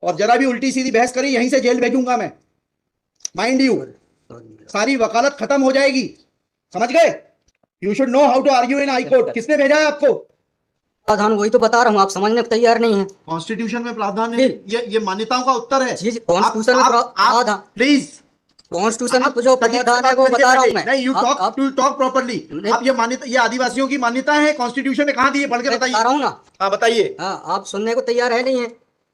और जरा भी उल्टी सीधी बहस करी यहीं से जेल भेजूंगा मैं, माइंड यू। सारी वकालत खत्म हो जाएगी, समझ गए? You should know how to argue in high court. किसने भेजा है आपको? प्रावधान वही तो बता रहा हूँ, आप समझने को तैयार नहीं है। कॉन्स्टिट्यूशन में प्रावधान है, ये मान्यताओं का उत्तर है। कॉन्स्टिट्यूशन में प्रावधान, प्लीज कॉन्स्टिट्यूशन में जो प्रावधान है वो बता रहा हूँ मैं। नहीं, यू टॉक प्रॉपर्ली। आप ये मान्यता, ये आदिवासियों की मान्यता है, कॉन्स्टिट्यूशन में कहाँ दी है? पढ़ के बताइए। बता रहा हूँ ना। हाँ बताइए। हाँ, आप सुनने को तैयार है नहीं है,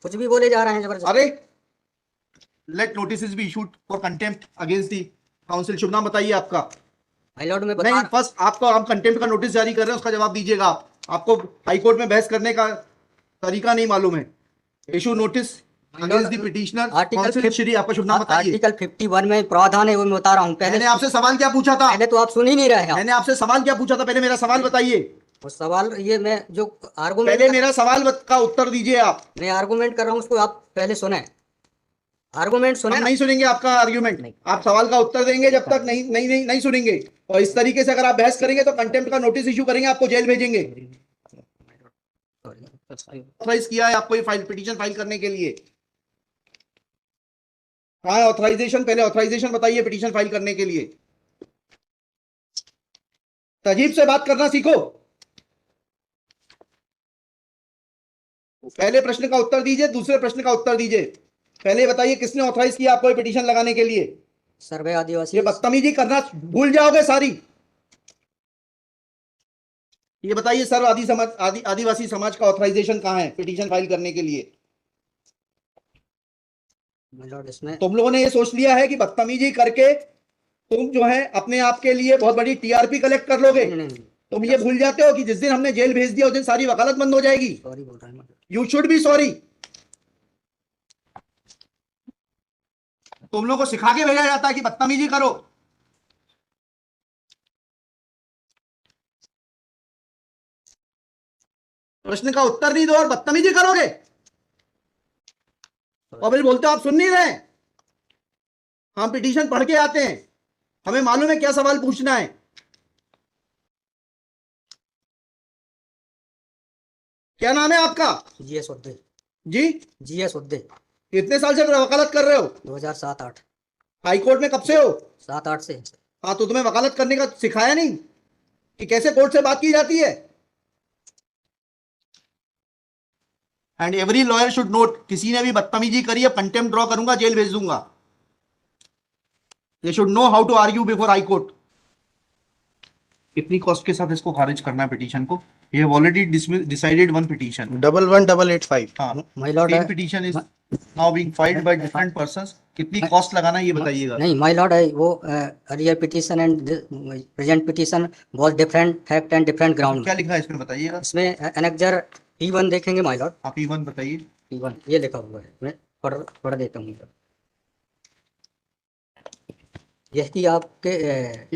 कुछ भी बोले जा रहे हैं जबरदस्त। अरे let notice be issued for contempt against the council. शुभ नाम बताइए आपका। हाई कोर्ट में नहीं, फर्स्ट आपको हम कंटेम्प्ट का नोटिस जारी कर रहे हैं, उसका जवाब दीजिएगा आप। आपको हाई कोर्ट में बहस करने का तरीका नहीं मालूम है। Issue notice against the petitioner council. Shri, आपका शुभ नाम बताइए। आर्टिकल 51 में प्रावधान है वो मैं बता रहा हूँ। मैंने आपसे सवाल क्या पूछा था? पहले तो आप सुन ही नहीं रहे हैं। मैंने आपसे सवाल क्या पूछा था? पहले मेरा सवाल बताइए। वो सवाल ये मैं जो आर्गूमेंट, पहले मेरा सवाल का उत्तर दीजिए आप। मैं आर्गूमेंट कर रहा हूँ उसको आप पहले सुने। आर्गूमेंट सुने। हम नहीं सुनेंगे आपका आर्ग्यूमेंट। आप सवाल का उत्तर देंगे जब तक नहीं सुनेंगे। और इस तरीके से अगर आप बहस करेंगे तो कंटेम्प्ट का नोटिस इशू करेंगे, आपको जेल भेजेंगे। ऑथराइज किया है आपको ये फाइल, पिटीशन फाइल करने के लिए? कहाँ है ऑथराइजेशन? पहले ऑथराइजेशन बताइए पिटीशन फाइल करने के लिए। तजीब से बात करना सीखो। पहले प्रश्न का उत्तर दीजिए, दूसरे प्रश्न का उत्तर दीजिए। पहले बताइए किसने ऑथराइज किया आपको पिटीशन लगाने के लिए? सर्वे आदिवासी। ये बदतमीजी करना भूल जाओगे सारी। ये बताइए सर्व आदिवासी समाज का ऑथराइजेशन कहाँ है पिटीशन फाइल करने के लिए? इसमें तुम लोगों ने ये सोच लिया है कि बदतमीजी करके तुम जो है अपने आप के लिए बहुत बड़ी टीआरपी कलेक्ट कर लोगे। तुम ये भूल जाते हो कि जिस दिन हमने जेल भेज दिया उस दिन सारी वकालत बंद हो जाएगी। सॉरी बोल रहा हूं। You should be sorry. तुम लोगों को सिखा के भेजा जाता है कि बदतमीजी करो। प्रश्न का उत्तर नहीं दो और बदतमीजी करोगे, और फिर बोलते हो आप सुन नहीं रहे। हम पिटीशन पढ़ के आते हैं, हमें मालूम है क्या सवाल पूछना है। क्या नाम है आपका? जीएस उद्दे। जी, जीएस उद्दे। कितने साल से वकालत कर रहे हो? 2007-8। हाई कोर्ट में कब से हो? 7-8 से। हाँ, तो तुम्हें वकालत करने का सिखाया नहीं कि कैसे कोर्ट से बात की जाती है? And every lawyer should note, किसी ने भी बदतमीजी करी है कंटेम्प्ट ड्रॉ करूंगा, जेल भेज दूंगा। They should know how to argue before high court. कितनी कॉस्ट के साथ इसको खारिज करना है पिटीशन को? ये have already decided one petition 11885। हाँ, my lord, same petition is now being filed by different persons. कितनी कॉस्ट लगाना है ये बताइएगा। नहीं माय लॉर्ड, वो earlier petition and present petition बहुत different fact and different ground. क्या लिखा है इसमें बताइएगा। इसमें एनेक्जर P1 देखेंगे माय लॉर्ड। आप E1 बताइए। P1 ये लिखा हुआ है, मैं पढ़ देता हूँ। यह कि आपके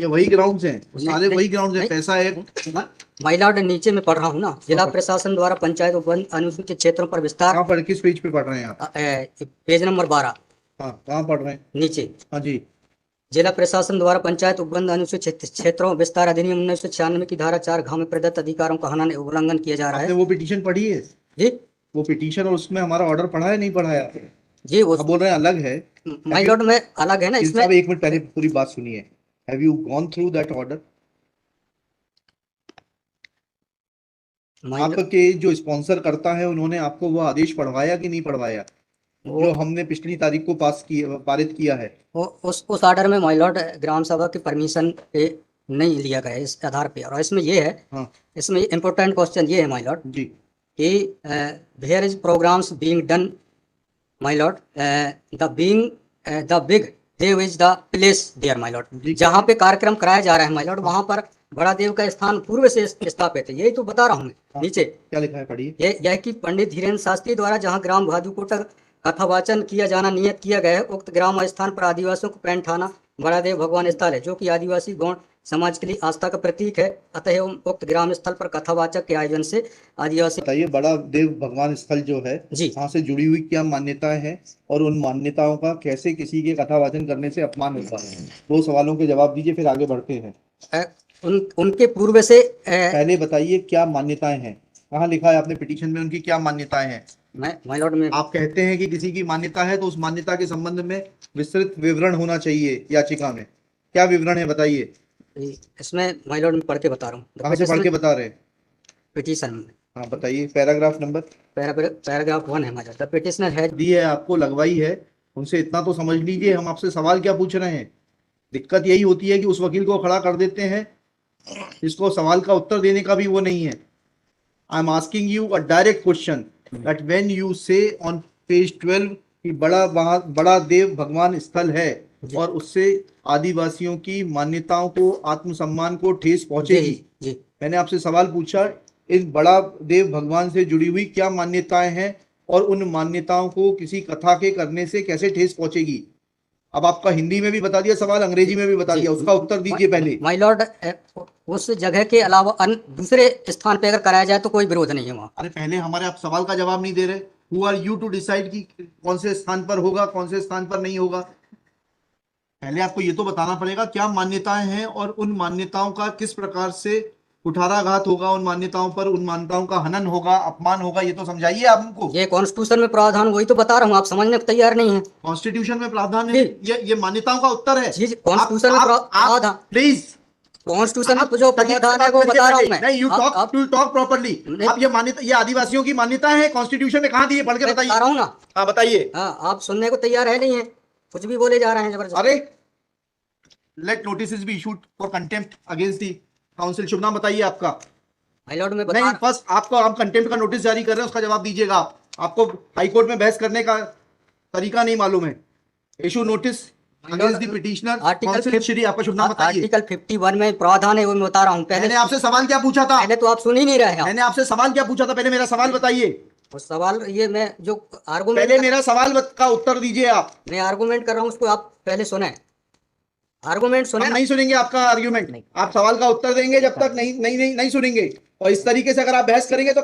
ये वही ग्राउंड्स हैं, सारे वही ग्राउंड्स हैं। पैसा है माय लॉर्ड, नीचे में पढ़ रहा हूँ ना, जिला प्रशासन द्वारा पंचायत उपवन अनुसूचित क्षेत्रों पर विस्तार। कहाँ पर, किस पेज पे पढ़ रहे हैं आप? Page number 12। हाँ, कहाँ पढ़ रहे हैं? नीचे। हाँ जी। जिला प्रशासन द्वारा पंचायत उपबंध अनुसूचित क्षेत्रों विस्तार अधिनियम 1996 की धारा 4 में प्रदत्त अधिकारों का हनन उल्लंघन किया जा रहा है। आपने वो पिटीशन पढ़ी है? जी, वो पिटीशन और उसमें हमारा ऑर्डर पढ़ा है नहीं पढ़ा है? जी वो आप बोल रहे हैं अलग है। माय लॉर्ड में अलग है ना इसमें। एक मिनट पहले पूरी बात सुनिए। Have you gone through that order? आपके जो स्पॉन्सर करता है उन्होंने आपको वो आदेश पढ़वाया कि नहीं पढ़वाया, जो हमने पिछली तारीख को पारित किया है? उस ऑर्डर में माय लॉर्ड ग्राम सभा की परमिशन पे नहीं लिया गया इस आधार पे। और इसमें ये है, हाँ, इसमें इम्पोर्टेंट क्वेश्चन ये है माय लॉर्ड जी, कि where is programs being done my lord, the big dev is the place there my lord. जहाँ पे कार्यक्रम कराया जा रहा है माय लॉर्ड, वहाँ पर बड़ा देव का स्थान पूर्व से स्थापित है। यही तो बता रहा हूँ मैं। हाँ, नीचे क्या लिखा है पढ़िए। यह कि पंडित धीरेन्द्र शास्त्री द्वारा जहाँ ग्राम भादुकोटा कथावाचन किया जाना नियत किया गया है, उक्त ग्राम स्थान पर आदिवासियों को पैंट ठाना बड़ा देव भगवान स्थल है, जो कि आदिवासी गौण समाज के लिए आस्था का प्रतीक है। अतः उक्त ग्राम स्थल पर कथावाचक के आयोजन से आदिवासी। बताइए, बड़ा देव भगवान स्थल जो है जी, वहाँ से जुड़ी हुई क्या मान्यताएं हैं, और उन मान्यताओं का कैसे किसी के कथावाचन करने से अपमान होता है? दो सवालों के जवाब दीजिए, फिर आगे बढ़ते हैं। उनके पूर्व से पहले बताइए क्या मान्यताएं हैं, कहाँ लिखा है आपने पिटीशन में उनकी क्या मान्यताएं हैं? माय लॉर्ड में आप कहते हैं कि किसी की मान्यता है तो उस मान्यता के संबंध में विस्तृत विवरण होना चाहिए याचिका में। क्या विवरण है बताइए। इसमें माय लॉर्ड में पढ़ के बता रहा हूँ। कहाँ से पढ़ के बता रहे हैं? पिटीशन में हाँ बताइए, पैराग्राफ नंबर। पैराग्राफ 1 है my lord. The petitioner has the है आपको, लगवाई है, उनसे इतना तो समझ लीजिए हम आपसे सवाल क्या पूछ रहे हैं। दिक्कत यही होती है कि उस वकील को खड़ा कर देते हैं जिसको सवाल का उत्तर देने का भी वो नहीं है। I am asking you a direct question that when you से ऑन पेज 12 कि बड़ा देव भगवान स्थल है और उससे आदिवासियों की मान्यताओं को, आत्मसम्मान को ठेस पहुंचेगी। जी मैंने आपसे सवाल पूछा, इन बड़ा देव भगवान से जुड़ी हुई क्या मान्यताएं हैं और उन मान्यताओं को किसी कथा के करने से कैसे ठेस पहुंचेगी। अब आपका हिंदी में भी बता दिया सवाल, अंग्रेजी में भी बता दिया, उसका उत्तर दीजिए पहले। माय लॉर्ड उस जगह के अलावा दूसरे स्थान पे अगर कराया जाए तो कोई विरोध नहीं है वहाँ। अरे पहले हमारे आप सवाल का जवाब नहीं दे रहे। Who are you to decide कि कौन से स्थान पर होगा, कौन से स्थान पर नहीं होगा। पहले आपको ये तो बताना पड़ेगा क्या मान्यताएं हैं और उन मान्यताओं का किस प्रकार से कुठाराघात होगा, उन मान्यताओं पर, उन मान्यताओं का हनन होगा, अपमान होगा, ये तो समझाइए आप हमको। ये कॉन्स्टिट्यूशन में प्रावधान, वही तो बता रहा हूँ, आप समझने को तैयार नहीं है। कॉन्स्टिट्यूशन में प्रावधान है, ये मान्यताओं का उत्तर है। जी कॉन्स्टिट्यूशन में प्रावधान, प्लीज कॉन्स्टिट्यूशन में जो प्रावधान है वो बता रहा हूँ मैं। नहीं, यू टॉक प्रॉपर्ली। आप ये मान्यता, ये आदिवासियों की मान्यता है, कॉन्स्टिट्यूशन में कहाँ दी है, पढ़ के बताइए। बता रहा हूँ ना। हाँ बताइए। हाँ, आप सुनने को तैयार है नहीं है, कुछ भी बोले जा रहे हैं जबरदस्त। अरे let notice be issued for contempt against the council. शुभ नाम बताइए आपका। माय लॉर्ड में नहीं, फर्स्ट आपको, आप कंटेम्प्ट का नोटिस जारी कर रहे हैं, उसका जवाब दीजिएगा आप। आपको हाईकोर्ट में बहस करने का तरीका नहीं मालूम है। Issue notice against the petitioner. Council Shri, आपका शुभ नाम बताइए। आर्टिकल 51 में प्रावधान है, वो मैं बता रहा हूँ। मैंने आपसे सवाल क्या पूछा था? पहले तो आप सुन ही नहीं रहे हैं। मैंने आपसे सवाल क्या पूछा था, पहले मेरा सवाल बताइए। उस सवाल, ये मैं जो आर्गूमेंट, पहले मेरा सवाल का उत्तर दीजिए आप। मैं आर्गूमेंट कर रहा हूँ, उसको आप पहले सुने। आर्गूमेंट सुने। हम नहीं सुनेंगे आपका आर्ग्यूमेंट, आप सवाल का उत्तर देंगे जब तक नहीं सुनेंगे। और इस तरीके से अगर आप बहस करेंगे तो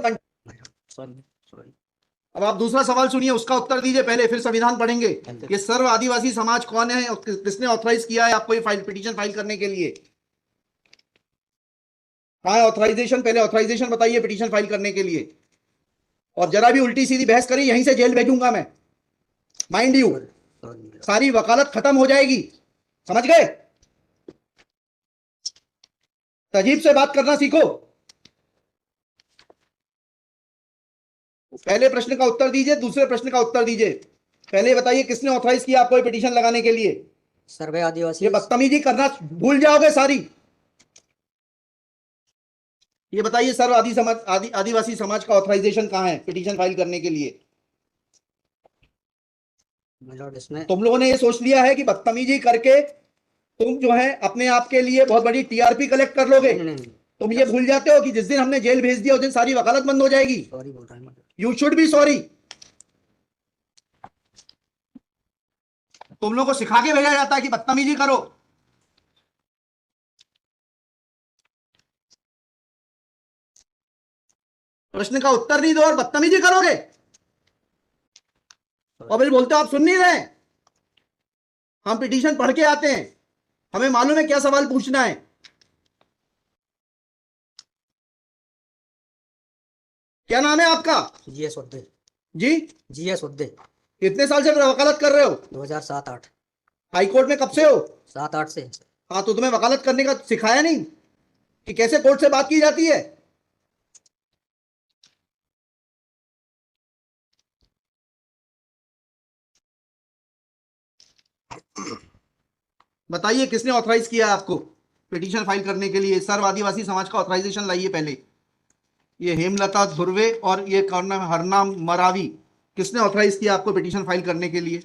अब आप दूसरा सवाल सुनिए, उसका उत्तर दीजिए पहले, फिर संविधान पढ़ेंगे। ये सर्व आदिवासी समाज कौन है और किसने ऑथराइज किया है आपको ये पिटीशन फाइल करने के लिए? हाँ ऑथराइजेशन, पहले ऑथराइजेशन बताइए पिटीशन फाइल करने के लिए। और जरा भी उल्टी सीधी बहस करी यहीं से जेल भेजूंगा मैं, माइंड यू। सारी वकालत खत्म हो जाएगी, समझ गए? तजीब से बात करना सीखो। पहले प्रश्न का उत्तर दीजिए, दूसरे प्रश्न का उत्तर दीजिए। पहले बताइए किसने ऑथराइज किया आपको ये पिटीशन लगाने के लिए? सर्वे आदिवासी। ये बदतमीजी करना भूल जाओगे सारी। ये बताइए सर्व आदिवासी समाज का ऑथराइजेशन कहां है पिटीशन फाइल करने के लिए? तुम लोगों ने ये सोच लिया है कि बदतमीजी करके तुम जो है अपने आप के लिए बहुत बड़ी टीआरपी कलेक्ट कर लोगे। तुम ये भूल जाते हो कि जिस दिन हमने जेल भेज दिया उस दिन सारी वकालत बंद हो जाएगी। You should be sorry. तुम लोगों को सिखा के भेजा जाता है कि बदतमीजी करो। प्रश्न का उत्तर नहीं दो और बदतमीजी करोगे, और फिर बोलते हो आप सुन नहीं रहे। हम पिटीशन पढ़ के आते हैं, हमें मालूम है क्या सवाल पूछना है। क्या नाम है आपका? जीएस उद्दे। जी जीएस उद्दे। कितने साल से वकालत कर रहे हो? 2007-8। हाई कोर्ट में कब से हो? 7-8 से। हाँ, तो तुम्हें वकालत करने का सिखाया नहीं कि कैसे कोर्ट से बात की जाती है? बताइए किसने ऑथराइज किया आपको पिटीशन फाइल करने के लिए? सर्व आदिवासी समाज का ऑथराइजेशन लाइए पहले। ये हेमलता धुर्वे और ये हरनाम मरावी, किसने ऑथराइज किया आपको पिटीशन फाइल करने के लिए?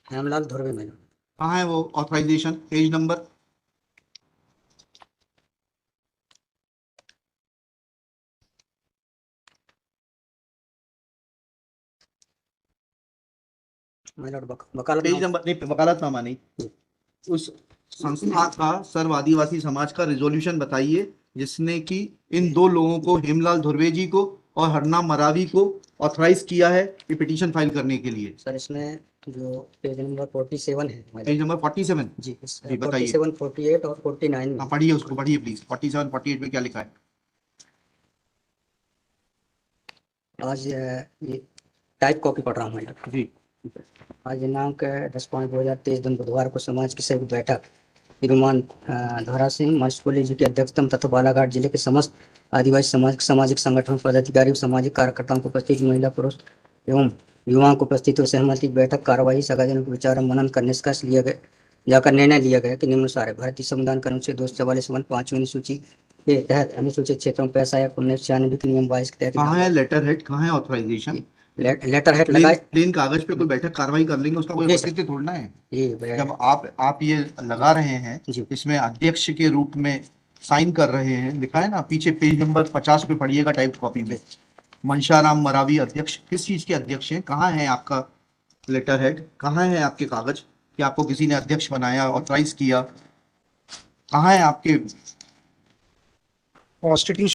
हेमलाल धुर्वे में। कहाँ है वो ऑथराइजेशन? Page number. वकालत पेज नंबर नहीं, वकालतनामा नहीं। उस संस्था का सर्व आदिवासी समाज का रिजोल्यूशन बताइए जिसने कि इन दो लोगों को, हेमलाल धुर्वे जी को और हरनाम मरावी को, ऑथराइज किया है ये पिटीशन फाइल करने के लिए। सर इसमें जो पेज नंबर 47 है हमारे। Page number 47। जी इस जी, बताइए। 47, 48 और 49 में हाँ, पढ़िए उसको, पढ़िए प्लीज। 47 48 में क्या लिखा है? आज ये टाइप कॉपी पढ़ रहा हूँ मैं। जी। आज दिनांक 10/5/2023 दिन बुधवार को समाज की संयुक्त बैठक तिरुमान धारा सिंह मर्सकोली जी की अध्यक्षता तथा बालाघाट जिले के समस्त आदिवासी सामाजिक संगठन पदाधिकारी और सामाजिक कार्यकर्ताओं को उपस्थित महिला पुरुष एवं युवाओं को उपस्थित हुए सहमति बैठक कार्यवाही सगाजन को विचार और मनन कर निष्कर्ष लिया गया जाकर निर्णय लिया गया कि निम्नानुसार है। भारतीय संविधान के अनुच्छेद 244 5वीं अनुसूची के तहत अनुसूचित क्षेत्रों में पैसा या 1996 के नियम 22 के तहत कहाँ है लेटर हेड, कहाँ है ऑथराइजेशन? लेटर हेड प्लेन लगाए। प्लेन कागज पे कोई बैठक कार्रवाई कर लेंगे, उसका कोई जी सर। औचित्य थोड़ना है। ये जब आप ये लगा रहे हैं, जी इसमें अध्यक्ष के रूप में साइन कर रहे हैं, लिखा है ना पीछे पेज नंबर 50 पे पढ़िएगा टाइप कॉपी में। मनशाराम मरावी अध्यक्ष, किस चीज के अध्यक्ष हैं? कहाँ है आपका लेटर हेड? कहाँ है आपके कागज कि आपको किसी ने अध्यक्ष बनाया, ऑथराइज किया? कहाँ है आपके कॉन्स्टिट्यूशन